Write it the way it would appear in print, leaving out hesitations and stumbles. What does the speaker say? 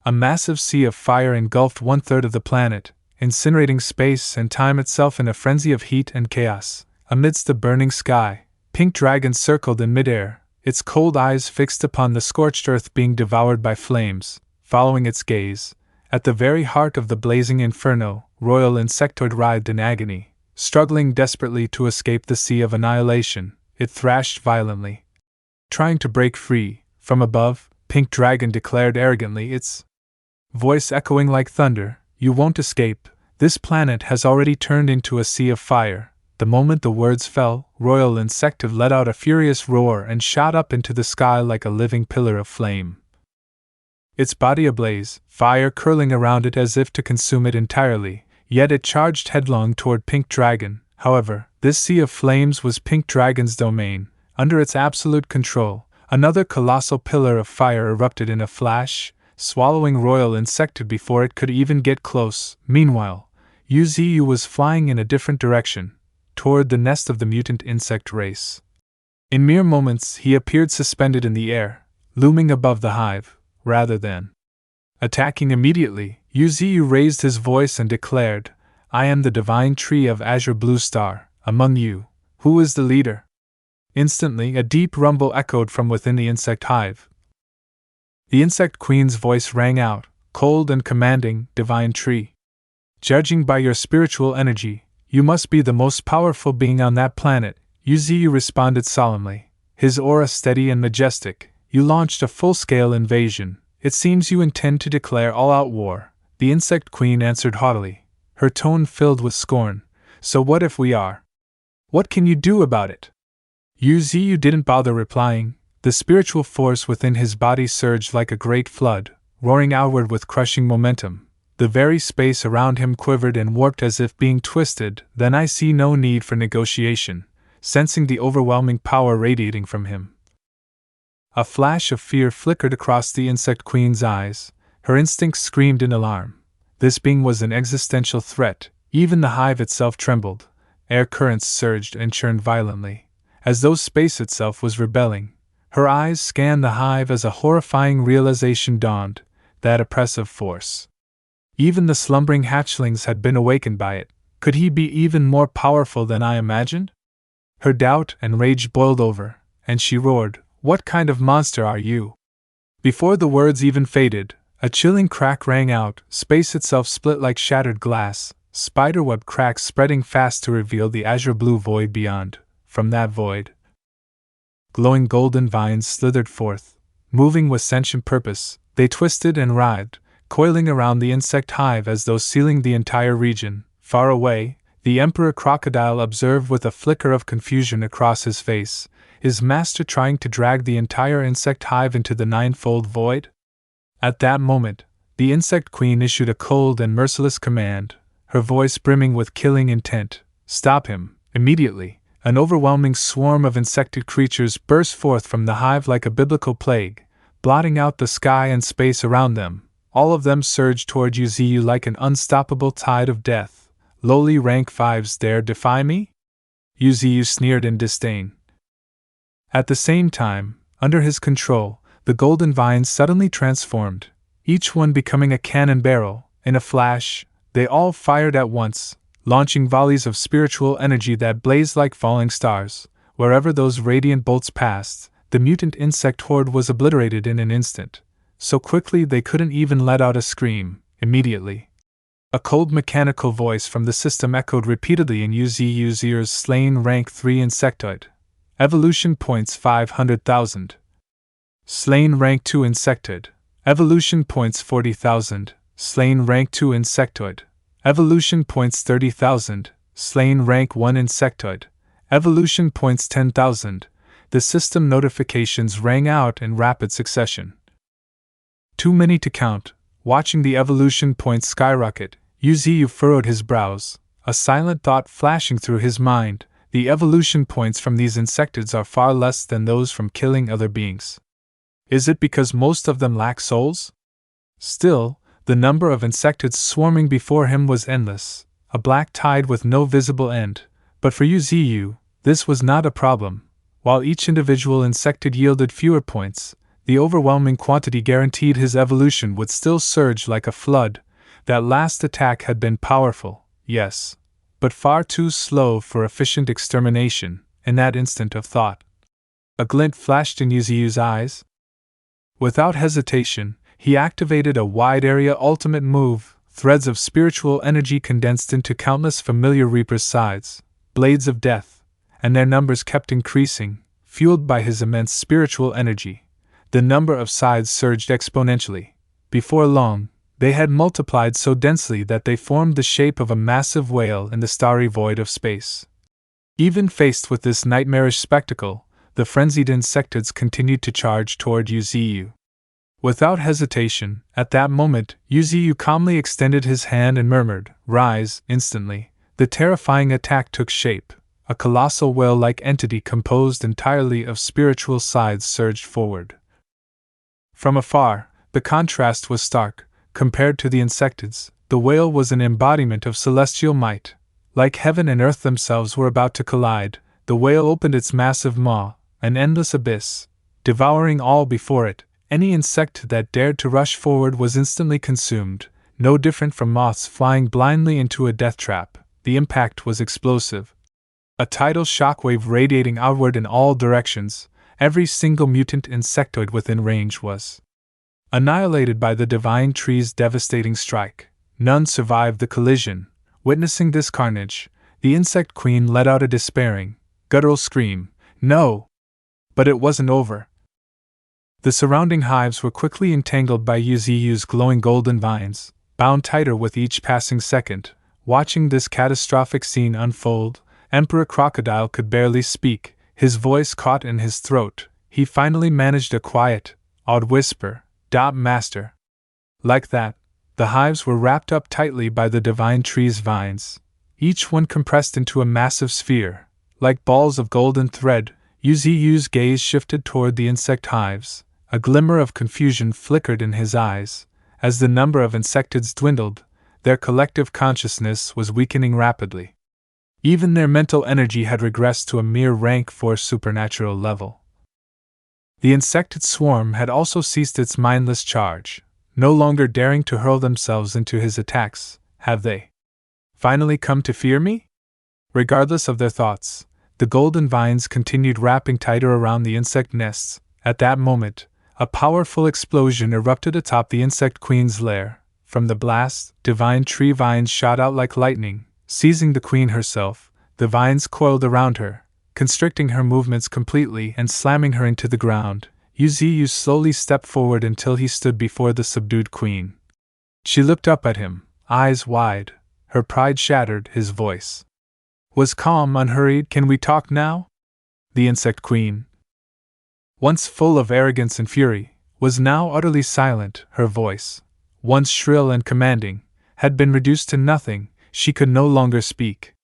A massive sea of fire engulfed 1/3 of the planet, incinerating space and time itself in a frenzy of heat and chaos. Amidst the burning sky, Pink Dragon circled in midair, its cold eyes fixed upon the scorched earth being devoured by flames. Following its gaze, at the very heart of the blazing inferno, Royal Insectoid writhed in agony. Struggling desperately to escape the sea of annihilation, it thrashed violently. Trying to break free, from above, Pink Dragon declared arrogantly, its voice echoing like thunder, "You won't escape. This planet has already turned into a sea of fire." The moment the words fell, Royal Insectoid let out a furious roar and shot up into the sky like a living pillar of flame. Its body ablaze, fire curling around it as if to consume it entirely, yet it charged headlong toward Pink Dragon. However, this sea of flames was Pink Dragon's domain. Under its absolute control, another colossal pillar of fire erupted in a flash, swallowing Royal Insectoid before it could even get close. Meanwhile, Yuziu was flying in a different direction, toward the nest of the mutant insect race. In mere moments he appeared suspended in the air, looming above the hive. Rather than attacking immediately, Yuziu raised his voice and declared, "I am the divine tree of Azure Blue Star. Among you, who is the leader?" Instantly, a deep rumble echoed from within the insect hive. The insect queen's voice rang out, cold and commanding, "Divine tree. Judging by your spiritual energy, you must be the most powerful being on that planet," Yuziu responded solemnly, his aura steady and majestic. "You launched a full-scale invasion. It seems you intend to declare all-out war." The insect queen answered haughtily, her tone filled with scorn. "So what if we are? What can you do about it?" Yuziu didn't bother replying. The spiritual force within his body surged like a great flood, roaring outward with crushing momentum. The very space around him quivered and warped as if being twisted. "Then I see no need for negotiation," sensing the overwhelming power radiating from him. A flash of fear flickered across the insect queen's eyes. Her instincts screamed in alarm. This being was an existential threat. Even the hive itself trembled. Air currents surged and churned violently, as though space itself was rebelling. Her eyes scanned the hive as a horrifying realization dawned, that oppressive force. Even the slumbering hatchlings had been awakened by it. Could he be even more powerful than I imagined? Her doubt and rage boiled over, and she roared, "What kind of monster are you?" Before the words even faded, a chilling crack rang out. Space itself split like shattered glass, spiderweb cracks spreading fast to reveal the azure blue void beyond. From that void, glowing golden vines slithered forth, moving with sentient purpose. They twisted and writhed, coiling around the insect hive as though sealing the entire region. Far away, the Emperor Crocodile observed with a flicker of confusion across his face, his master trying to drag the entire insect hive into the ninefold void. At that moment, the insect queen issued a cold and merciless command, her voice brimming with killing intent. "Stop him, immediately!" An overwhelming swarm of insected creatures burst forth from the hive like a biblical plague, blotting out the sky and space around them. All of them surged toward Yuziu like an unstoppable tide of death. "Lowly rank 5s dare defy me?" Yuziu sneered in disdain. At the same time, under his control, the golden vines suddenly transformed, each one becoming a cannon barrel. In a flash, they all fired at once, launching volleys of spiritual energy that blazed like falling stars. Wherever those radiant bolts passed, the mutant insect horde was obliterated in an instant, so quickly they couldn't even let out a scream. Immediately, a cold mechanical voice from the system echoed repeatedly in Yuziu's ears: "Slain rank 3 insectoid. Evolution points 500,000. Slain rank 2 insectoid. Evolution points 40,000. Slain rank 2 insectoid. Evolution points 30,000. Slain rank 1 insectoid. Evolution points 10,000. The system notifications rang out in rapid succession. Too many to count. Watching the evolution points skyrocket, Yuziu furrowed his brows, a silent thought flashing through his mind: the evolution points from these insectoids are far less than those from killing other beings. Is it because most of them lack souls? Still, the number of insectoids swarming before him was endless, a black tide with no visible end. But for Yuziu, this was not a problem. While each individual insectoid yielded fewer points, The overwhelming quantity guaranteed his evolution would still surge like a flood. That last attack had been powerful, yes, but far too slow for efficient extermination. In that instant of thought, a glint flashed in Yuziu's eyes. Without hesitation, he activated a wide-area ultimate move, threads of spiritual energy condensed into countless familiar Reaper's sides, blades of death, and their numbers kept increasing, fueled by his immense spiritual energy. The number of sides surged exponentially. Before long, they had multiplied so densely that they formed the shape of a massive whale in the starry void of space. Even faced with this nightmarish spectacle, the frenzied insectoids continued to charge toward Yuziu. Without hesitation, at that moment, Yuziu calmly extended his hand and murmured, "Rise!" Instantly, the terrifying attack took shape. A colossal whale-like entity composed entirely of spiritual sides surged forward. From afar, the contrast was stark. Compared to the insectoids, the whale was an embodiment of celestial might. Like heaven and earth themselves were about to collide, the whale opened its massive maw, an endless abyss, devouring all before it. Any insect that dared to rush forward was instantly consumed, no different from moths flying blindly into a death trap. The impact was explosive. A tidal shockwave radiating outward in all directions, every single mutant insectoid within range was annihilated by the divine tree's devastating strike. None survived the collision. Witnessing this carnage, the insect queen let out a despairing, guttural scream. No! But it wasn't over. The surrounding hives were quickly entangled by Yuziu's glowing golden vines, bound tighter with each passing second. Watching this catastrophic scene unfold, Emperor Crocodile could barely speak, his voice caught in his throat. He finally managed a quiet, awed whisper, "Master." Like that, the hives were wrapped up tightly by the divine tree's vines, each one compressed into a massive sphere. Like balls of golden thread, Yuziu's gaze shifted toward the insect hives. A glimmer of confusion flickered in his eyes. As the number of insectoids dwindled, their collective consciousness was weakening rapidly. Even their mental energy had regressed to a mere rank 4 supernatural level. The insectoid swarm had also ceased its mindless charge, no longer daring to hurl themselves into his attacks. Have they finally come to fear me? Regardless of their thoughts, the golden vines continued wrapping tighter around the insect nests. At that moment, a powerful explosion erupted atop the insect queen's lair. From the blast, divine tree vines shot out like lightning, seizing the queen herself. The vines coiled around her, constricting her movements completely and slamming her into the ground. Yuziu slowly stepped forward until he stood before the subdued queen. She looked up at him, eyes wide, her pride shattered. His voice was calm, unhurried. "Can we talk now?" The insect queen, once full of arrogance and fury, was now utterly silent. Her voice, once shrill and commanding, had been reduced to nothing. She could no longer speak.